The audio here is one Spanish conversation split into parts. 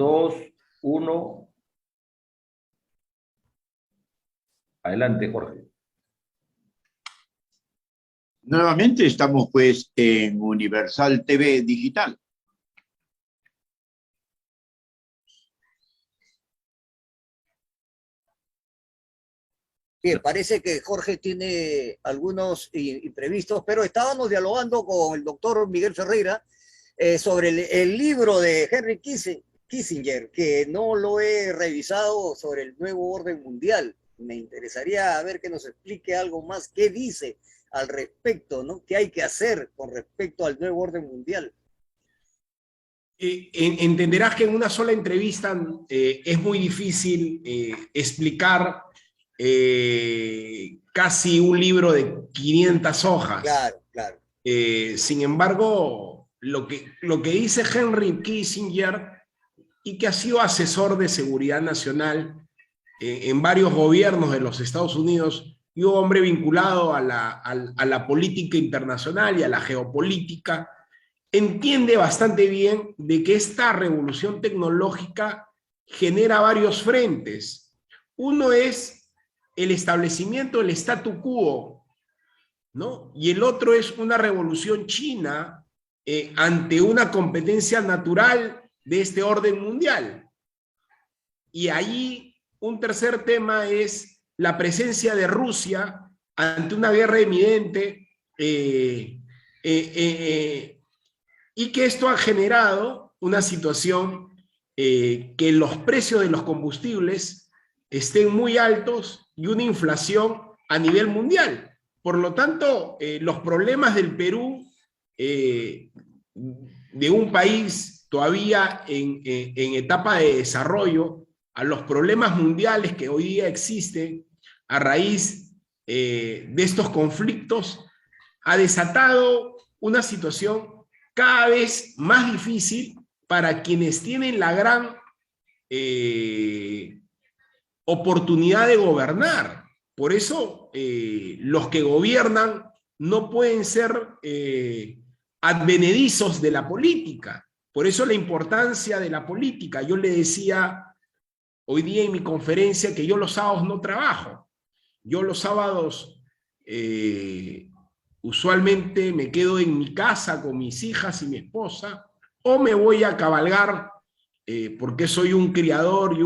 2, 1. Adelante, Jorge. Nuevamente estamos pues en Universal TV Digital. Bien, parece que Jorge tiene algunos imprevistos, pero estábamos dialogando con el doctor Miguel Ferreira sobre el libro de Henry Kissinger, que no lo he revisado, sobre el nuevo orden mundial. Me interesaría ver que nos explique algo más, qué dice al respecto, ¿no? ¿Qué hay que hacer con respecto al nuevo orden mundial? Entenderás que en una sola entrevista es muy difícil explicar casi un libro de 500 hojas. Claro, claro. Sin embargo, lo que dice Henry Kissinger, y que ha sido asesor de seguridad nacional en varios gobiernos de los Estados Unidos, y un hombre vinculado a la política internacional y a la geopolítica, entiende bastante bien de que esta revolución tecnológica genera varios frentes. Uno es el establecimiento del statu quo, ¿no? Y el otro es una revolución china ante una competencia natural de este orden mundial. Y allí un tercer tema es la presencia de Rusia ante una guerra evidente y que esto ha generado una situación que los precios de los combustibles estén muy altos y una inflación a nivel mundial. Por lo tanto, los problemas del Perú, de un país todavía en etapa de desarrollo, a los problemas mundiales que hoy día existen a raíz de estos conflictos, ha desatado una situación cada vez más difícil para quienes tienen la gran oportunidad de gobernar. Por eso los que gobiernan no pueden ser advenedizos de la política. Por eso la importancia de la política. Yo le decía hoy día en mi conferencia que yo los sábados no trabajo. Yo los sábados usualmente me quedo en mi casa con mis hijas y mi esposa, o me voy a cabalgar porque soy un criador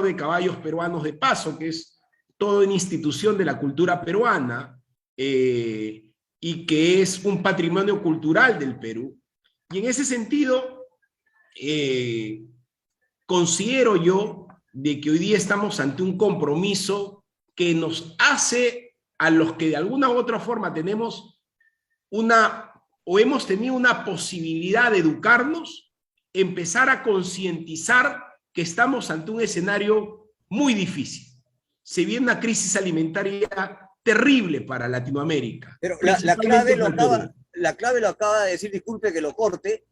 de caballos peruanos de paso, que es toda una institución de la cultura peruana y que es un patrimonio cultural del Perú. Y en ese sentido, considero yo de que hoy día estamos ante un compromiso que nos hace a los que de alguna u otra forma tenemos hemos tenido una posibilidad de educarnos, empezar a concientizar que estamos ante un escenario muy difícil. Se viene una crisis alimentaria terrible para Latinoamérica. Pero la clave lo acaba de decir, disculpe que lo corte,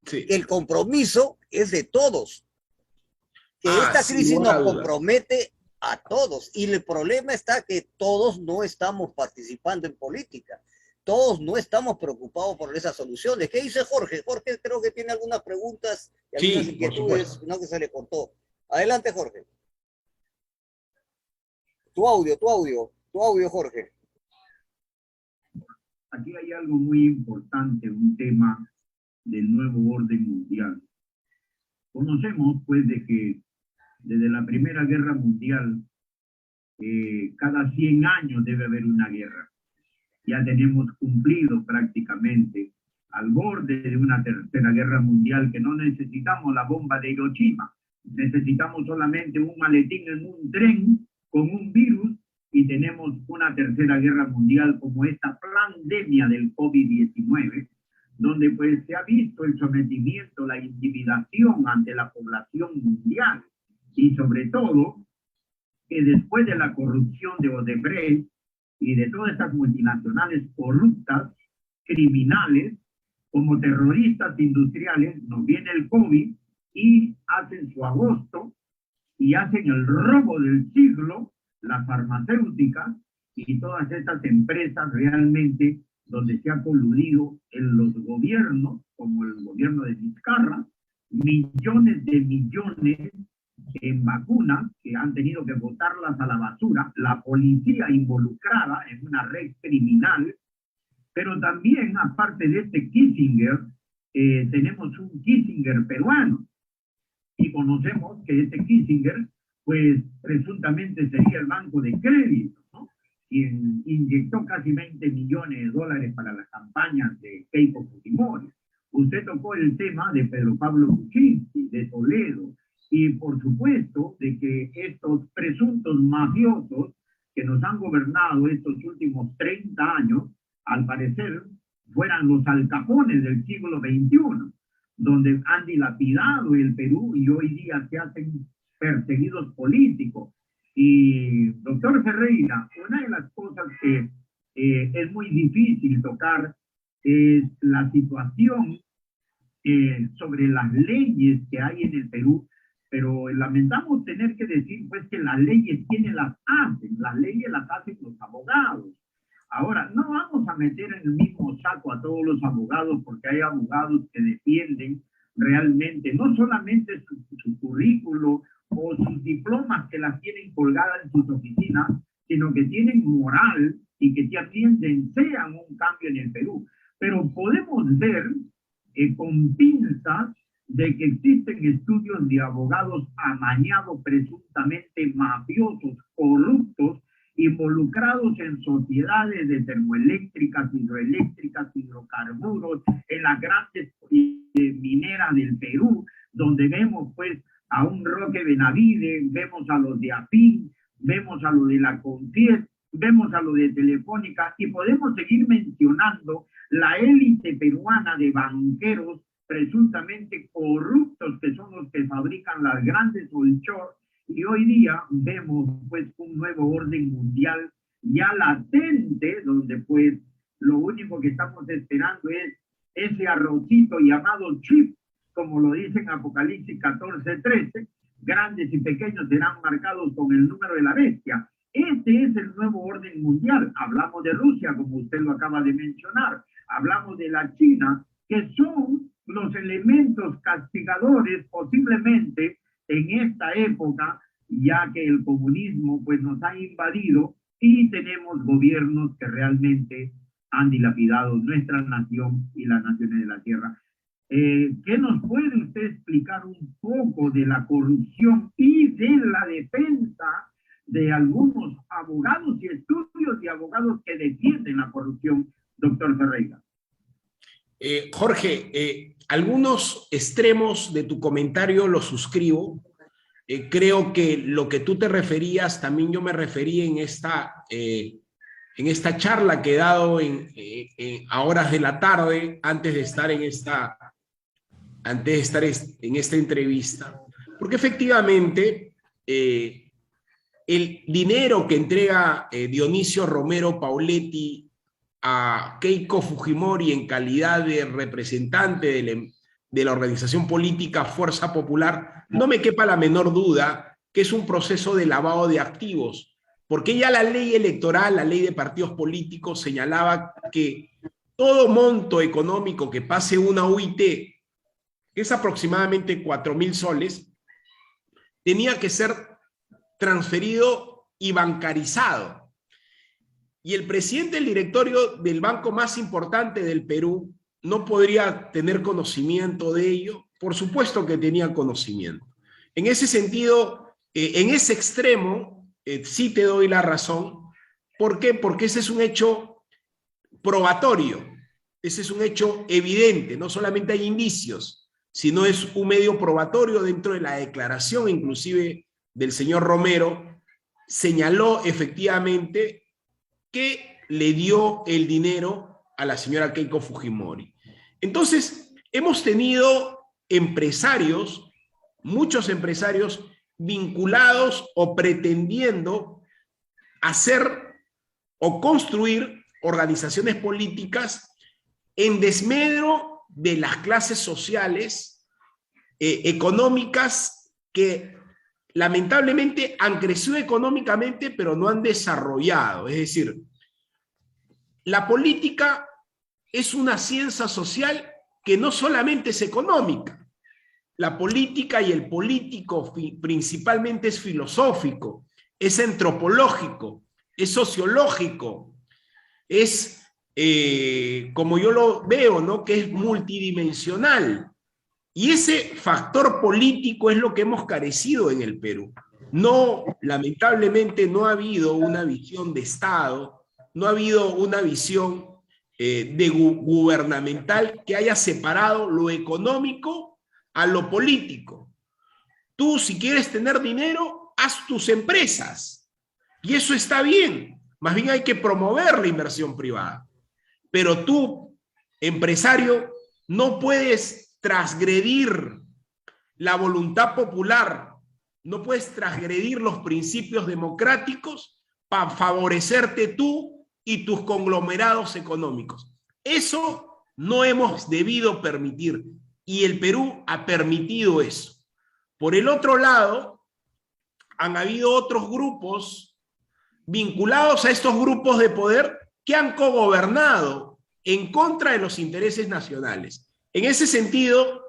sí. Que el compromiso es de todos. Que esta crisis nos compromete a todos. Y el problema está que todos no estamos participando en política. Todos no estamos preocupados por esas soluciones. ¿Qué dice Jorge? Jorge creo que tiene algunas preguntas y algunas inquietudes, no, que se le cortó. Adelante, Jorge. Tu audio, Jorge. Aquí hay algo muy importante, un tema del nuevo orden mundial. Conocemos, pues, de que desde la Primera Guerra Mundial, cada 100 años debe haber una guerra. Ya tenemos cumplido prácticamente al borde de una tercera guerra mundial, que no necesitamos la bomba de Hiroshima, necesitamos solamente un maletín en un tren con un virus y tenemos una tercera guerra mundial como esta pandemia del COVID-19, donde pues se ha visto el sometimiento, la intimidación ante la población mundial y sobre todo que después de la corrupción de Odebrecht y de todas estas multinacionales corruptas, criminales, como terroristas industriales, nos viene el COVID y hacen su agosto y hacen el robo del siglo, las farmacéuticas y todas estas empresas realmente donde se ha coludido en los gobiernos, como el gobierno de Vizcarra, millones de millones en vacunas que han tenido que botarlas a la basura, la policía involucrada en una red criminal, pero también, aparte de este Kissinger, tenemos un Kissinger peruano, y conocemos que este Kissinger, pues, presuntamente sería el banco de crédito, ¿no? Quien inyectó casi 20 millones de dólares para las campañas de Keiko Fujimori. Usted tocó el tema de Pedro Pablo Kuczynski, de Toledo, y por supuesto de que estos presuntos mafiosos que nos han gobernado estos últimos 30 años, al parecer, fueran los alcapones del siglo XXI, donde han dilapidado el Perú y hoy día se hacen perseguidos políticos. Y, doctor Ferreira, una de las cosas que es muy difícil tocar es la situación sobre las leyes que hay en el Perú, pero lamentamos tener que decir pues que las leyes quienes las hacen los abogados. Ahora, no vamos a meter en el mismo saco a todos los abogados, porque hay abogados que defienden realmente no solamente su currículo o sus diplomas que las tienen colgadas en sus oficinas, sino que tienen moral y que también desean un cambio en el Perú. Pero podemos ver con pinzas de que existen estudios de abogados amañados, presuntamente mafiosos, corruptos, involucrados en sociedades de termoeléctricas, hidroeléctricas, hidrocarburos, en las grandes mineras del Perú, donde vemos pues a un Roque Benavides, vemos a los de AFIN, vemos a los de la CONFIES, vemos a los de Telefónica, y podemos seguir mencionando la élite peruana de banqueros presuntamente corruptos, que son los que fabrican las grandes offshore. Y hoy día vemos pues un nuevo orden mundial ya latente, donde pues lo único que estamos esperando es ese arrocito llamado chip, como lo dice en Apocalipsis 14:13, grandes y pequeños serán marcados con el número de la bestia. Este es el nuevo orden mundial. Hablamos de Rusia, como usted lo acaba de mencionar, hablamos de la China, que son los elementos castigadores posiblemente en esta época, ya que el comunismo pues nos ha invadido y tenemos gobiernos que realmente han dilapidado nuestra nación y las naciones de la tierra. ¿Qué nos puede usted explicar un poco de la corrupción y de la defensa de algunos abogados y estudios de abogados que defienden la corrupción, doctor Ferreira? Jorge, algunos extremos de tu comentario los suscribo. Creo que lo que tú te referías, también yo me referí en esta charla que he dado a horas de la tarde, antes de estar en esta entrevista, porque efectivamente el dinero que entrega Dionisio Romero Pauletti a Keiko Fujimori en calidad de representante de la organización política Fuerza Popular, no me quepa la menor duda que es un proceso de lavado de activos, porque ya la ley electoral, la ley de partidos políticos, señalaba que todo monto económico que pase una UIT, que es aproximadamente 4.000 soles, tenía que ser transferido y bancarizado. Y el presidente del directorio del banco más importante del Perú no podría tener conocimiento de ello. Por supuesto que tenía conocimiento. En ese sentido, en ese extremo, sí te doy la razón. ¿Por qué? Porque ese es un hecho probatorio, ese es un hecho evidente, no solamente hay indicios, sino es un medio probatorio dentro de la declaración, inclusive del señor Romero, señaló efectivamente que le dio el dinero a la señora Keiko Fujimori. Entonces, hemos tenido empresarios, muchos empresarios vinculados o pretendiendo hacer o construir organizaciones políticas en desmedro de las clases sociales, económicas, que lamentablemente han crecido económicamente, pero no han desarrollado. Es decir, la política es una ciencia social que no solamente es económica. la política y el político principalmente es filosófico, es antropológico, es sociológico, es, como yo lo veo, ¿no?, que es multidimensional. Y ese factor político es lo que hemos carecido en el Perú. No, lamentablemente no ha habido una visión de Estado, no ha habido una visión gubernamental que haya separado lo económico a lo político. Tú, si quieres tener dinero, haz tus empresas. Y eso está bien. Más bien hay que promover la inversión privada. Pero tú, empresario, no puedes transgredir la voluntad popular, no puedes transgredir los principios democráticos para favorecerte tú y tus conglomerados económicos. Eso no hemos debido permitir, y el Perú ha permitido eso. Por el otro lado, han habido otros grupos vinculados a estos grupos de poder que han cogobernado en contra de los intereses nacionales. En ese sentido,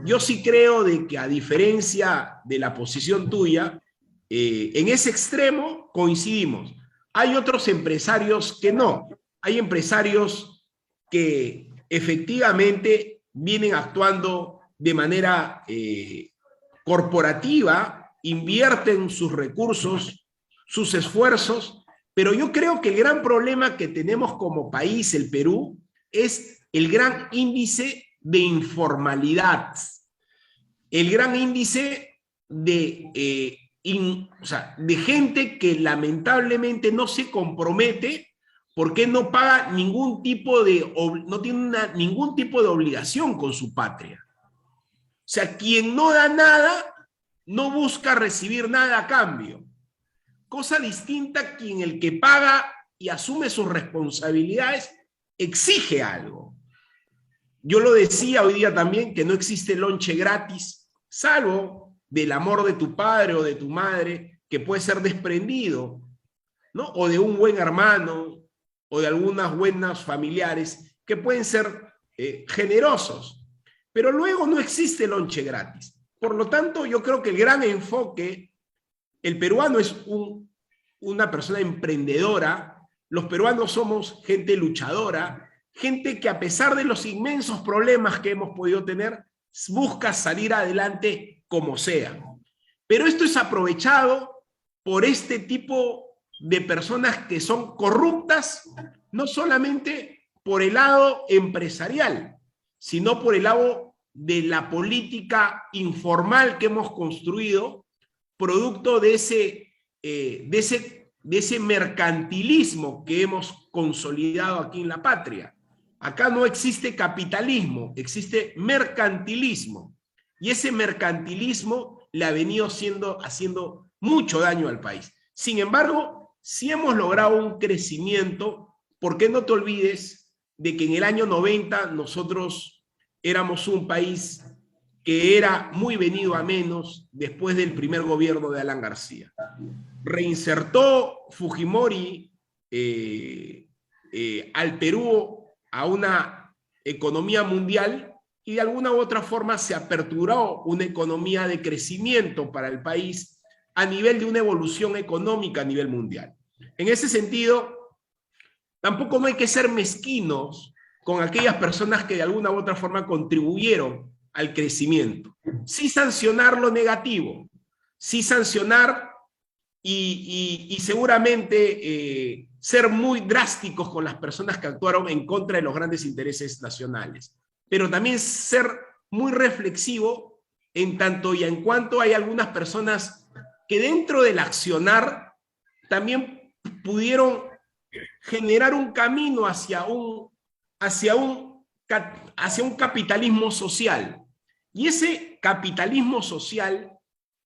yo sí creo de que, a diferencia de la posición tuya, en ese extremo coincidimos. Hay otros empresarios que no. Hay empresarios que efectivamente vienen actuando de manera corporativa, invierten sus recursos, sus esfuerzos, pero yo creo que el gran problema que tenemos como país, el Perú, es el gran índice de informalidad, el gran índice de, de gente que lamentablemente no se compromete porque no paga ningún tipo de, no tiene ningún tipo de obligación con su patria. O sea, quien no da nada, no busca recibir nada a cambio. Cosa distinta quien el que paga y asume sus responsabilidades exige algo. Yo lo decía hoy día también, que no existe lonche gratis, salvo del amor de tu padre o de tu madre, que puede ser desprendido, ¿no? O de un buen hermano, o de algunas buenas familiares, que pueden ser generosos. Pero luego no existe lonche gratis. Por lo tanto, yo creo que el gran enfoque, el peruano es una persona emprendedora, los peruanos somos gente luchadora, gente que, a pesar de los inmensos problemas que hemos podido tener, busca salir adelante como sea. Pero esto es aprovechado por este tipo de personas que son corruptas, no solamente por el lado empresarial, sino por el lado de la política informal que hemos construido, producto de ese mercantilismo que hemos consolidado aquí en la patria. Acá no existe capitalismo, existe mercantilismo. Y ese mercantilismo le ha venido haciendo mucho daño al país. Sin embargo, si hemos logrado un crecimiento, ¿por qué no te olvides de que en el año 90 nosotros éramos un país que era muy venido a menos después del primer gobierno de Alan García? Reinsertó Fujimori al Perú a una economía mundial y de alguna u otra forma se aperturó una economía de crecimiento para el país a nivel de una evolución económica a nivel mundial. En ese sentido, tampoco no hay que ser mezquinos con aquellas personas que de alguna u otra forma contribuyeron al crecimiento. Sí sancionar lo negativo, sí sancionar y seguramente ser muy drásticos con las personas que actuaron en contra de los grandes intereses nacionales, pero también ser muy reflexivo en tanto y en cuanto hay algunas personas que dentro del accionar también pudieron generar un camino hacia un capitalismo social. Y ese capitalismo social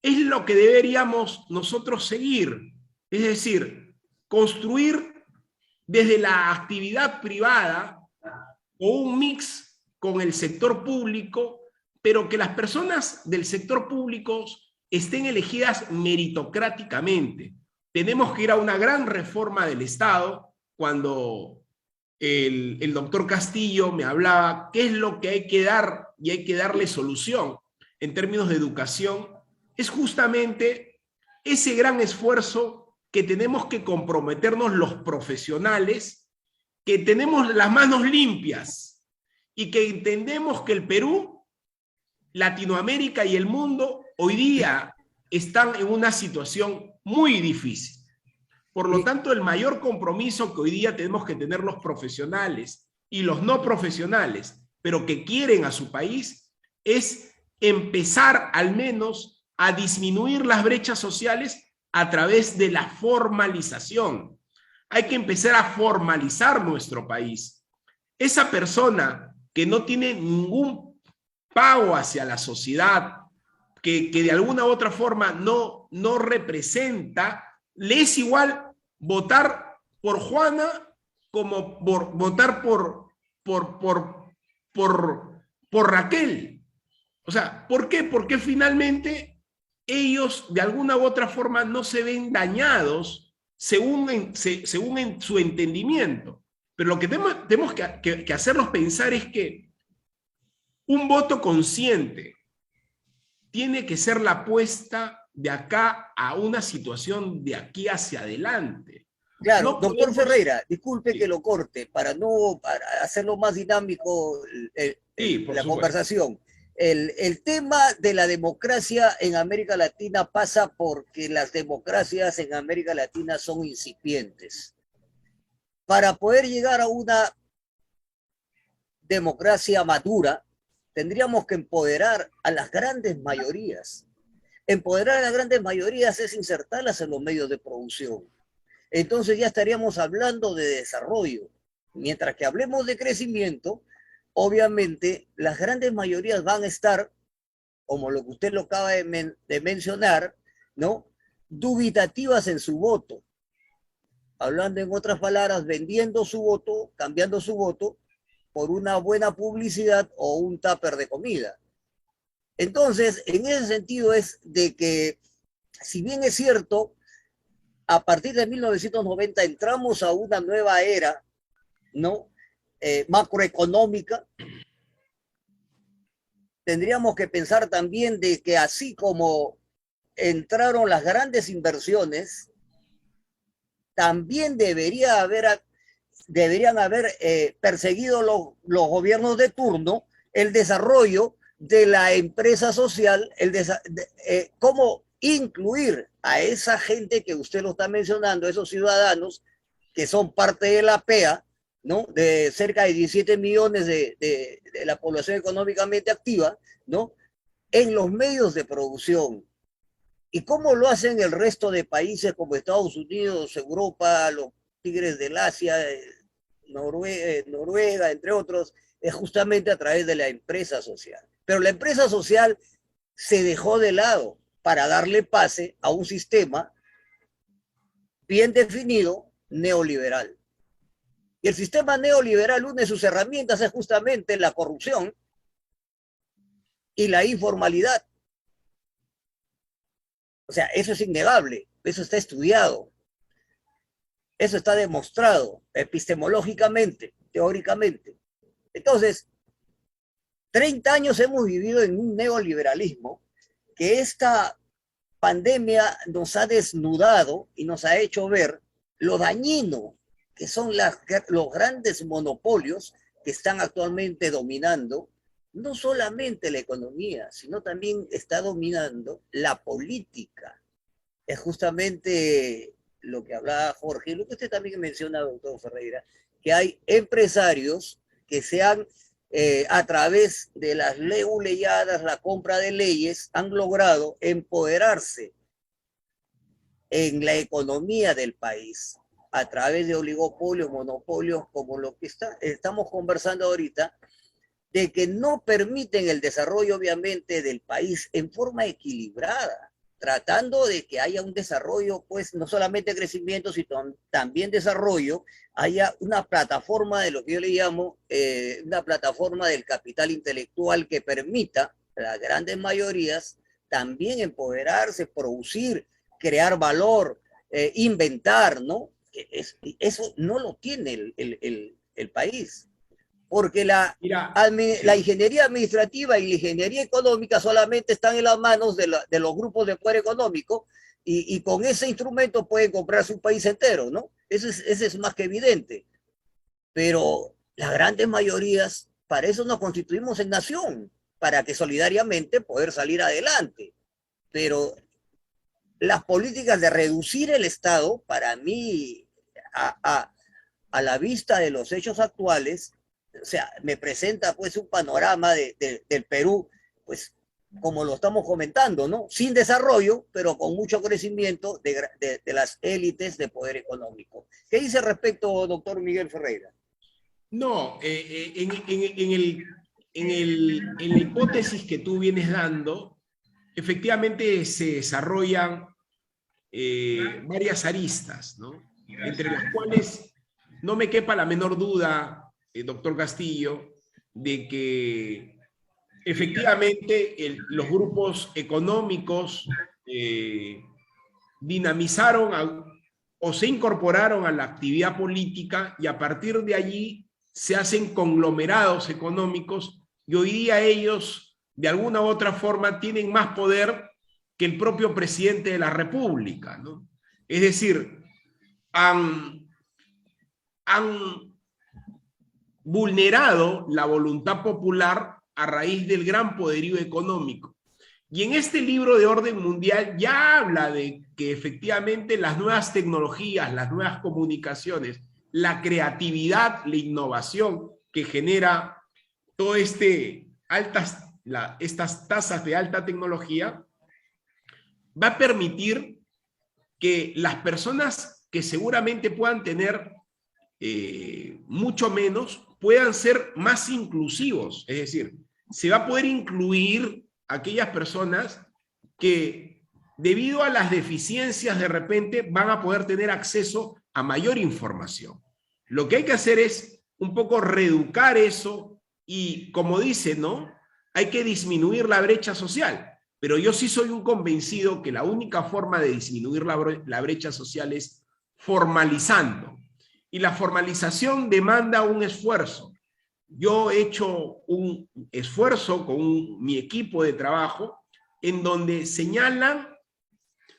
es lo que deberíamos nosotros seguir, es decir, construir desde la actividad privada o un mix con el sector público, pero que las personas del sector público estén elegidas meritocráticamente. Tenemos que ir a una gran reforma del Estado. Cuando el doctor Castillo me hablaba qué es lo que hay que dar y hay que darle solución en términos de educación, es justamente ese gran esfuerzo que tenemos que comprometernos los profesionales, que tenemos las manos limpias y que entendemos que el Perú, Latinoamérica y el mundo hoy día están en una situación muy difícil. Por lo tanto, el mayor compromiso que hoy día tenemos que tener los profesionales y los no profesionales, pero que quieren a su país, es empezar al menos a disminuir las brechas sociales a través de la formalización. Hay que empezar a formalizar nuestro país. Esa persona que no tiene ningún pago hacia la sociedad, que de alguna u otra forma no representa, le es igual votar por Juana como votar por Raquel. O sea, ¿por qué? Porque finalmente ellos de alguna u otra forma no se ven dañados según en su entendimiento. Pero lo que tenemos que hacerlos pensar es que un voto consciente tiene que ser la apuesta de acá a una situación de aquí hacia adelante. Claro, No doctor podemos... Ferreira, disculpe Sí. que lo corte para hacerlo más dinámico Sí, por la supuesto. conversación. El tema de la democracia en América Latina pasa porque las democracias en América Latina son incipientes. Para poder llegar a una democracia madura, tendríamos que empoderar a las grandes mayorías. Empoderar a las grandes mayorías es insertarlas en los medios de producción. Entonces ya estaríamos hablando de desarrollo. Mientras que hablemos de crecimiento, obviamente las grandes mayorías van a estar, como lo que usted lo acaba de mencionar, ¿no? Dubitativas en su voto. Hablando en otras palabras, vendiendo su voto, cambiando su voto por una buena publicidad o un tupper de comida. Entonces, en ese sentido es de que, si bien es cierto, a partir de 1990 entramos a una nueva era, ¿no? Macroeconómica, tendríamos que pensar también de que así como entraron las grandes inversiones, también deberían haber perseguido los gobiernos de turno el desarrollo de la empresa social, cómo incluir a esa gente que usted lo está mencionando, esos ciudadanos que son parte de la PEA, ¿no? De cerca de 17 millones de la población económicamente activa, ¿no? En los medios de producción. ¿Y cómo lo hacen el resto de países como Estados Unidos, Europa, los tigres del Asia, Noruega, entre otros? Es justamente a través de la empresa social. Pero la empresa social se dejó de lado para darle pase a un sistema bien definido neoliberal. Y el sistema neoliberal, una de sus herramientas es justamente la corrupción y la informalidad. O sea, eso es innegable, eso está estudiado, eso está demostrado epistemológicamente, teóricamente. Entonces, 30 años hemos vivido en un neoliberalismo que esta pandemia nos ha desnudado y nos ha hecho ver lo dañino que son los grandes monopolios que están actualmente dominando no solamente la economía, sino también está dominando la política. Es justamente lo que hablaba Jorge, lo que usted también menciona, doctor Ferreira, que hay empresarios que se han, a través de las leguleyadas, la compra de leyes, han logrado empoderarse en la economía del país a través de oligopolios, monopolios, como lo que estamos conversando ahorita, de que no permiten el desarrollo, obviamente, del país en forma equilibrada, tratando de que haya un desarrollo, pues, no solamente crecimiento, sino también desarrollo, haya una plataforma de lo que yo le llamo una plataforma del capital intelectual que permita a las grandes mayorías también empoderarse, producir, crear valor, inventar, ¿no? Eso no lo tiene el país. porque Mira, la ingeniería administrativa y la ingeniería económica solamente están en las manos de los grupos de poder económico y con ese instrumento pueden comprarse un país entero, ¿no? Ese es más que evidente. Pero las grandes mayorías, para eso nos constituimos en nación, para que solidariamente poder salir adelante. Pero las políticas de reducir el Estado, para mí, a la vista de los hechos actuales, o sea, me presenta pues un panorama del Perú, pues como lo estamos comentando, ¿no? Sin desarrollo, pero con mucho crecimiento de las élites de poder económico. ¿Qué dice al respecto, doctor Miguel Ferreira? no, en la hipótesis que tú vienes dando, efectivamente se desarrollan varias aristas, ¿no? Entre las cuales no me quepa la menor duda, doctor Castillo, de que efectivamente los grupos económicos dinamizaron o se incorporaron a la actividad política y a partir de allí se hacen conglomerados económicos y hoy día ellos de alguna u otra forma tienen más poder que el propio presidente de la República, ¿no? Es decir, han vulnerado la voluntad popular a raíz del gran poderío económico. Y en este libro de orden mundial ya habla de que efectivamente las nuevas tecnologías, las nuevas comunicaciones, la creatividad, la innovación que genera todo estas tasas de alta tecnología, va a permitir que las personas que seguramente puedan tener mucho menos, puedan ser más inclusivos. Es decir, se va a poder incluir aquellas personas que debido a las deficiencias de repente van a poder tener acceso a mayor información. Lo que hay que hacer es un poco reeducar eso y, como dice, ¿no? Hay que disminuir la brecha social. Pero yo sí soy un convencido que la única forma de disminuir la brecha social es formalizando. Y la formalización demanda un esfuerzo. Yo he hecho un esfuerzo con mi equipo de trabajo en donde señalan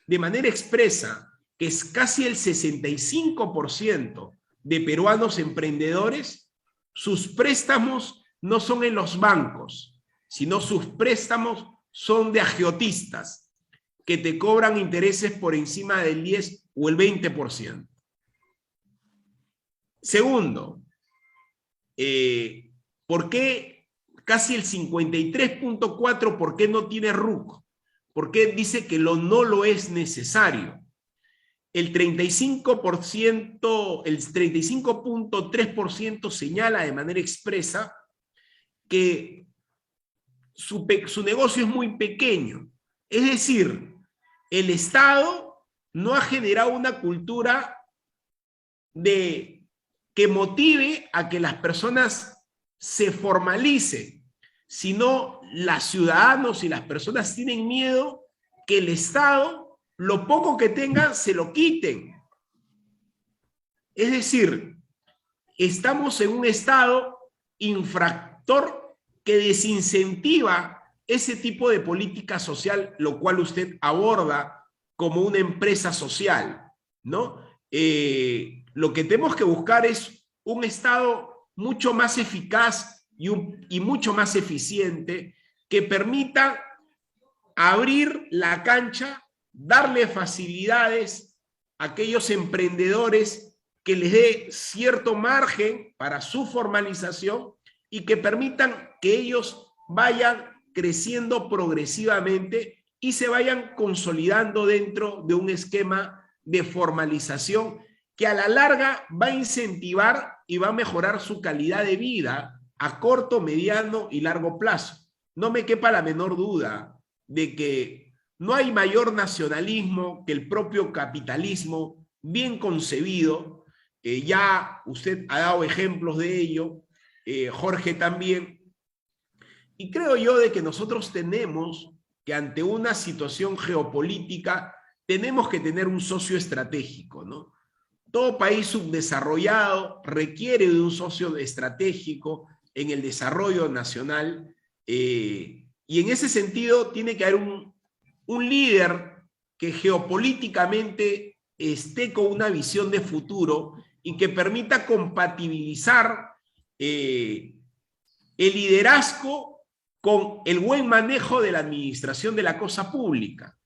de manera expresa que es casi el 65% de peruanos emprendedores, sus préstamos no son en los bancos, sino sus préstamos son de agiotistas que te cobran intereses por encima del 10 o el 20%. Segundo, ¿por qué casi el 53.4%, por qué no tiene RUC? ¿Por qué dice que no lo es necesario? El 35%, el 35.3% señala de manera expresa que su negocio es muy pequeño. Es decir, el Estado no ha generado una cultura que motive a que las personas se formalicen, sino los ciudadanos y las personas tienen miedo que el Estado, lo poco que tenga, se lo quiten. Es decir, estamos en un Estado infractor que desincentiva ese tipo de política social, lo cual usted aborda como una empresa social, ¿no? Lo que tenemos que buscar es un Estado mucho más eficaz y mucho más eficiente que permita abrir la cancha, darle facilidades a aquellos emprendedores que les dé cierto margen para su formalización y que permitan que ellos vayan creciendo progresivamente y se vayan consolidando dentro de un esquema de formalización que a la larga va a incentivar y va a mejorar su calidad de vida a corto, mediano y largo plazo. No me quepa la menor duda de que no hay mayor nacionalismo que el propio capitalismo bien concebido. Ya usted ha dado ejemplos de ello, Jorge también. Y creo yo de que nosotros tenemos que ante una situación geopolítica tenemos que tener un socio estratégico, ¿no? Todo país subdesarrollado requiere de un socio estratégico en el desarrollo nacional, y en ese sentido tiene que haber un líder que geopolíticamente esté con una visión de futuro y que permita compatibilizar el liderazgo con el buen manejo de la administración de la cosa pública.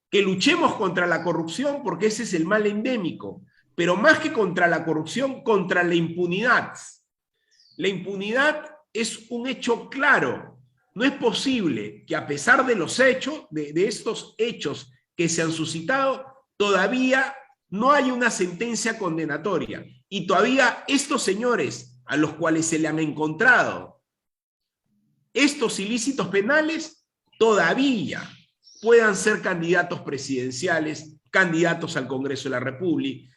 Que luchemos contra la corrupción porque ese es el mal endémico, pero más que contra la corrupción, contra la impunidad. La impunidad es un hecho claro. No es posible que a pesar de los hechos, de estos hechos que se han suscitado, todavía no hay una sentencia condenatoria. Y todavía estos señores a los cuales se le han encontrado estos ilícitos penales, todavía puedan ser candidatos presidenciales, candidatos al Congreso de la República,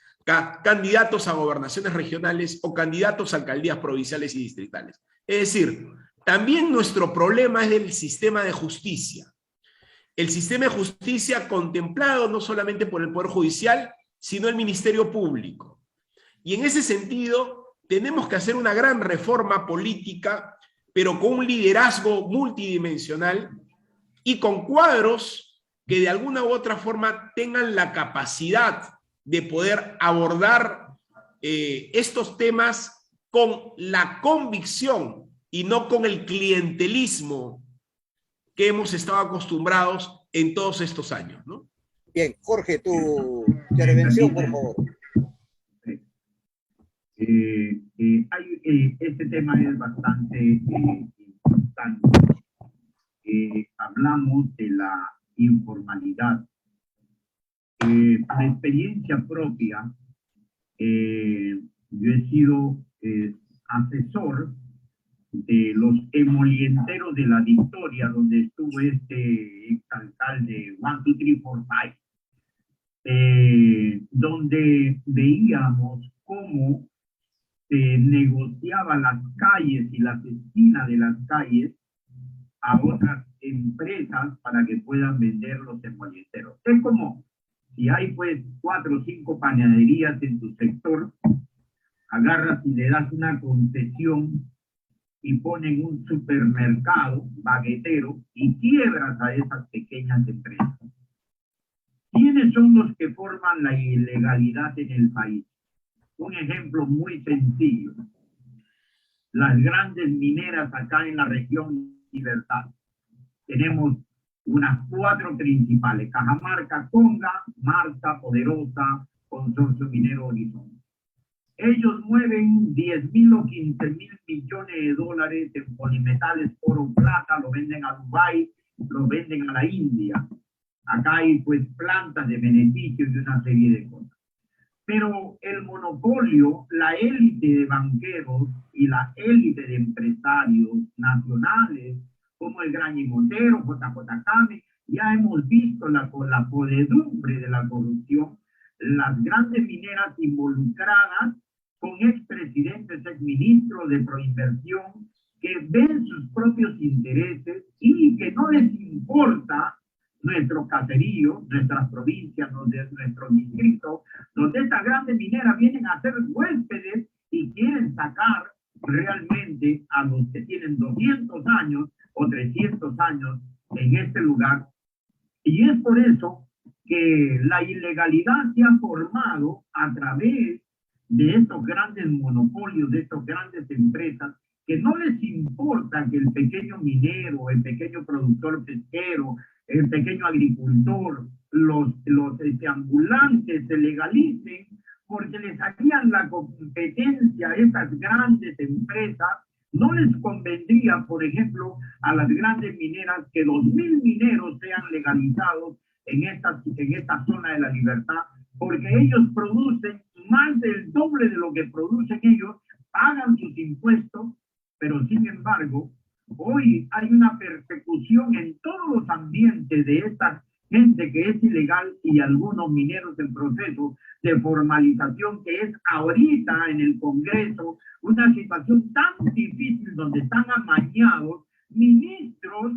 candidatos a gobernaciones regionales o candidatos a alcaldías provinciales y distritales. Es decir, también nuestro problema es del sistema de justicia. El sistema de justicia contemplado no solamente por el Poder Judicial, sino el Ministerio Público. Y en ese sentido, tenemos que hacer una gran reforma política, pero con un liderazgo multidimensional y con cuadros que de alguna u otra forma tengan la capacidad de poder abordar estos temas con la convicción y no con el clientelismo que hemos estado acostumbrados en todos estos años, ¿no? Bien, Jorge, tu intervención, por favor. Este tema es bastante importante. Hablamos de la informalidad. Por experiencia propia, yo he sido asesor de los emolienteros de la Victoria, donde estuvo este exalcalde 1, 2, 3, 4, 5, donde veíamos cómo se negociaban las calles y las esquinas de las calles a otras empresas para que puedan vender los emolienteros. Es como si hay pues 4 o 5 panaderías en tu sector, agarras y le das una concesión y ponen un supermercado baguetero y quiebras a esas pequeñas empresas. ¿Quiénes son los que forman la ilegalidad en el país? Un ejemplo muy sencillo. Las grandes mineras acá en la región Libertad. Tenemos unas 4 principales: Cajamarca, Conga, Marta, Poderosa, Consorcio Minero Horizonte. Ellos mueven 10.000 o 15.000 millones de dólares en polimetales, oro, plata, lo venden a Dubái, lo venden a la India. Acá hay pues plantas de beneficio y una serie de cosas. Pero el monopolio, la élite de banqueros y la élite de empresarios nacionales, como el Gran y Montero, JJ Cami, ya hemos visto la podredumbre de la corrupción, las grandes mineras involucradas con expresidentes, exministros de proinversión, que ven sus propios intereses y que no les importa nuestro caserío, nuestras provincias, nuestros distritos, donde estas grandes mineras vienen a ser huéspedes y quieren sacar realmente a los que tienen 200 años o 300 años en este lugar. Y es por eso que la ilegalidad se ha formado a través de estos grandes monopolios, de estas grandes empresas, que no les importa que el pequeño minero, el pequeño productor pesquero, el pequeño agricultor, los ambulantes se legalicen, porque les harían la competencia a esas grandes empresas. No les convendría, por ejemplo, a las grandes mineras que 2.000 mineros sean legalizados en esta zona de la Libertad, porque ellos producen más del doble de lo que producen ellos, pagan sus impuestos, pero sin embargo, hoy hay una persecución en todos los ambientes de esta gente que es ilegal y algunos mineros en proceso de formalización, que es ahorita en el Congreso una situación tan difícil donde están amañados ministros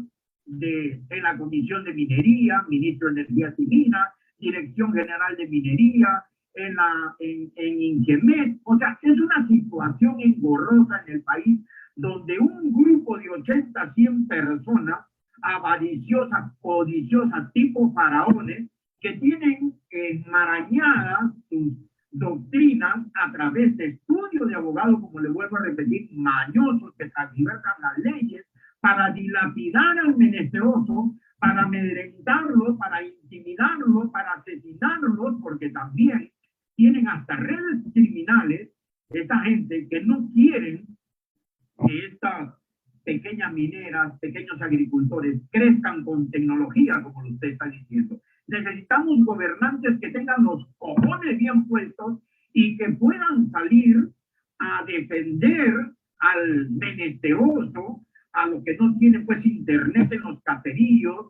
en la Comisión de Minería, ministro de Energía y Minas, Dirección General de Minería, en Ingemet. O sea, es una situación engorrosa en el país donde un grupo de 80, 100 personas, avariciosas, codiciosas, tipo faraones, que tienen enmarañadas sus doctrinas a través de estudios de abogados, como le vuelvo a repetir, mañosos que transversan las leyes para dilapidar al menesteroso, para amedrentarlo, para intimidarlo, para asesinarlos, porque también tienen hasta redes criminales, esta gente que no quieren que estas pequeñas mineras, pequeños agricultores crezcan con tecnología, como usted está diciendo. Necesitamos gobernantes que tengan los cojones bien puestos y que puedan salir a defender al menesteroso, a los que no tienen pues internet en los caseríos.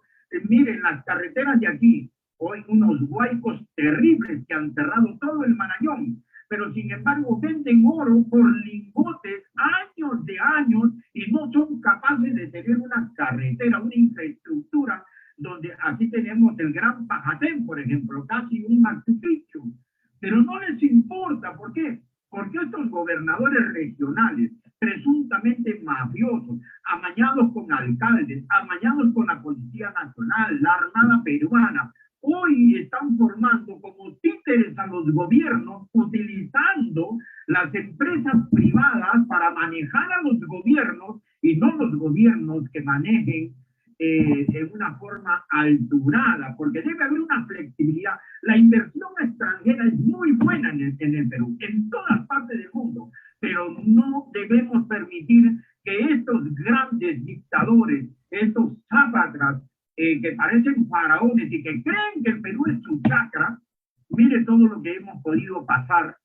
Miren, las carreteras de aquí, hoy unos huaicos terribles que han cerrado todo el Marañón, pero sin embargo venden oro por lingotes años de años y no son capaces de tener una carretera, una infraestructura, donde aquí tenemos el Gran Pajatén, por ejemplo, casi un Machu Picchu, pero no les importa. ¿Por qué? Porque estos gobernadores regionales, presuntamente mafiosos, amañados con alcaldes, amañados con la Policía Nacional, la Armada Peruana, hoy están formando como títeres a los gobiernos, utilizando las empresas privadas para manejar a los gobiernos y no los gobiernos que manejen en una forma alturada, porque debe haber una flexibilidad. La inversión extranjera es muy buena en el Perú, en todas partes del mundo, pero no debemos permitir que estos grandes dictadores, estos zápatras, que parecen faraones y que creen que el Perú es su chacra, mire todo lo que hemos podido pasar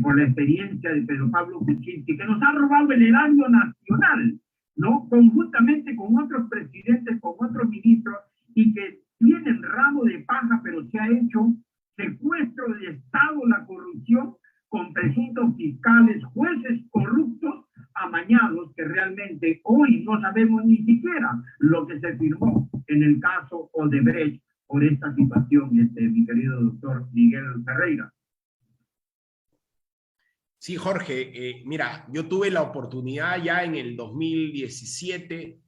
por la experiencia de Pedro Pablo Kuczynski, que nos ha robado el erario nacional, ¿no? Conjuntamente con otros presidentes, con otros ministros, y que tienen ramo de paja, pero se ha hecho secuestro de Estado, la corrupción, con presuntos fiscales, jueces corruptos, amañados, que realmente hoy no sabemos ni siquiera lo que se firmó en el caso Odebrecht por esta situación, mi querido doctor Miguel Ferreira. Sí, Jorge, mira, yo tuve la oportunidad ya en el 2017,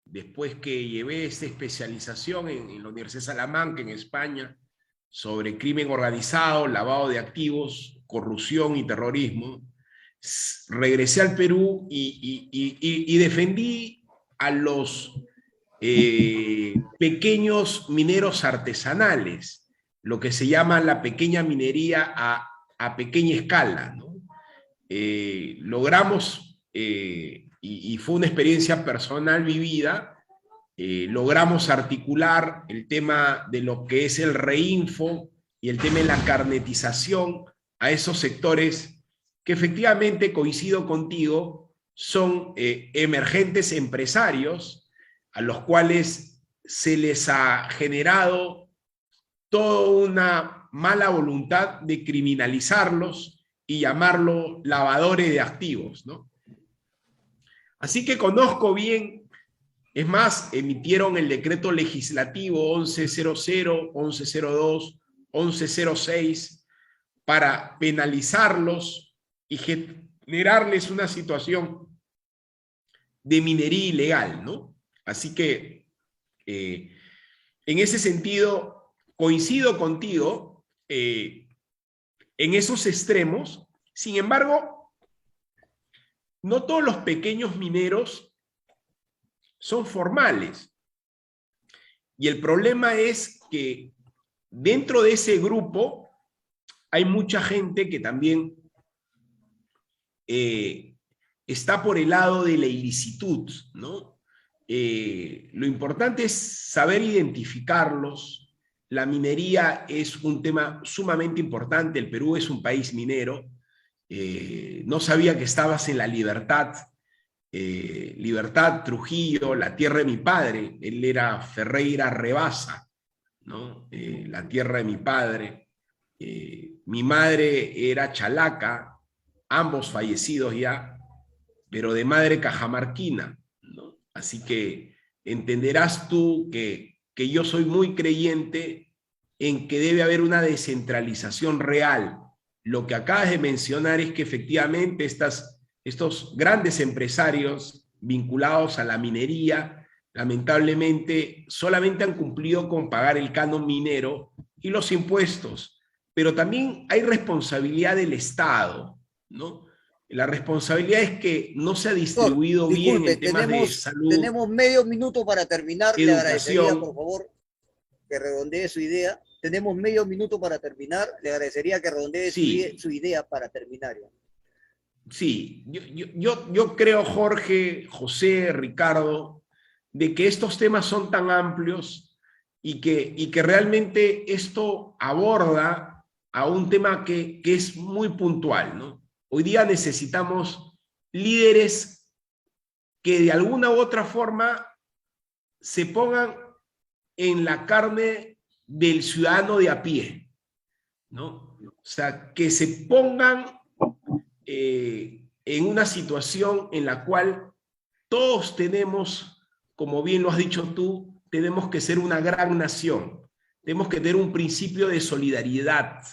después que llevé esta especialización en la Universidad de Salamanca, en España, sobre crimen organizado, lavado de activos, corrupción y terrorismo. Regresé al Perú y defendí a los pequeños mineros artesanales, lo que se llama la pequeña minería a pequeña escala, ¿no? Logramos, y fue una experiencia personal vivida, logramos articular el tema de lo que es el reinfo y el tema de la carnetización a esos sectores que efectivamente, coincido contigo, son emergentes empresarios a los cuales se les ha generado toda una mala voluntad de criminalizarlos y llamarlo lavadores de activos, ¿no? Así que conozco bien, es más, emitieron el decreto legislativo 1100, 1102, 1106 para penalizarlos y generarles una situación de minería ilegal, ¿no? Así que, en ese sentido, coincido contigo en esos extremos. Sin embargo, no todos los pequeños mineros son formales. Y el problema es que dentro de ese grupo hay mucha gente que también está por el lado de la ilicitud, ¿no? Lo importante es saber identificarlos. La minería es un tema sumamente importante. El Perú es un país minero. No sabía que estabas en La Libertad. Libertad, Trujillo, la tierra de mi padre. Él era Ferreira Rebasa, ¿no? La tierra de mi padre. Mi madre era chalaca, ambos fallecidos ya, pero de madre cajamarquina, ¿no? Así que entenderás tú que yo soy muy creyente en que debe haber una descentralización real. Lo que acabas de mencionar es que efectivamente estas estos grandes empresarios vinculados a la minería, lamentablemente, solamente han cumplido con pagar el canon minero y los impuestos, pero también hay responsabilidad del Estado, ¿no? La responsabilidad es que no se ha distribuido bien Disculpe, en temas de salud, tenemos medio minuto para terminar. Le agradecería, educación. por favor, que redondee su idea. Tenemos medio minuto para terminar. Le agradecería que redondee Sí. su idea para terminar. Sí, yo creo, Jorge, José, Ricardo, de que estos temas son tan amplios y que realmente esto aborda a un tema que es muy puntual, ¿no? Hoy día necesitamos líderes que de alguna u otra forma se pongan en la carne del ciudadano de a pie, ¿no? O sea, que se pongan en una situación en la cual todos tenemos, como bien lo has dicho tú, tenemos que ser una gran nación, tenemos que tener un principio de solidaridad,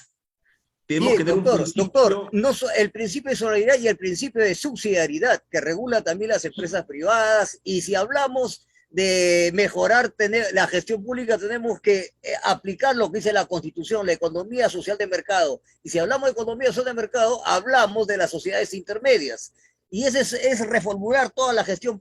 tenemos que tener un principio... Doctor, no, el principio de solidaridad y el principio de subsidiariedad, que regula también las empresas privadas, y si hablamos de mejorar la gestión pública, tenemos que aplicar lo que dice la Constitución, la economía social de mercado. Y si hablamos de economía social de mercado, hablamos de las sociedades intermedias. Y ese es reformular toda la gestión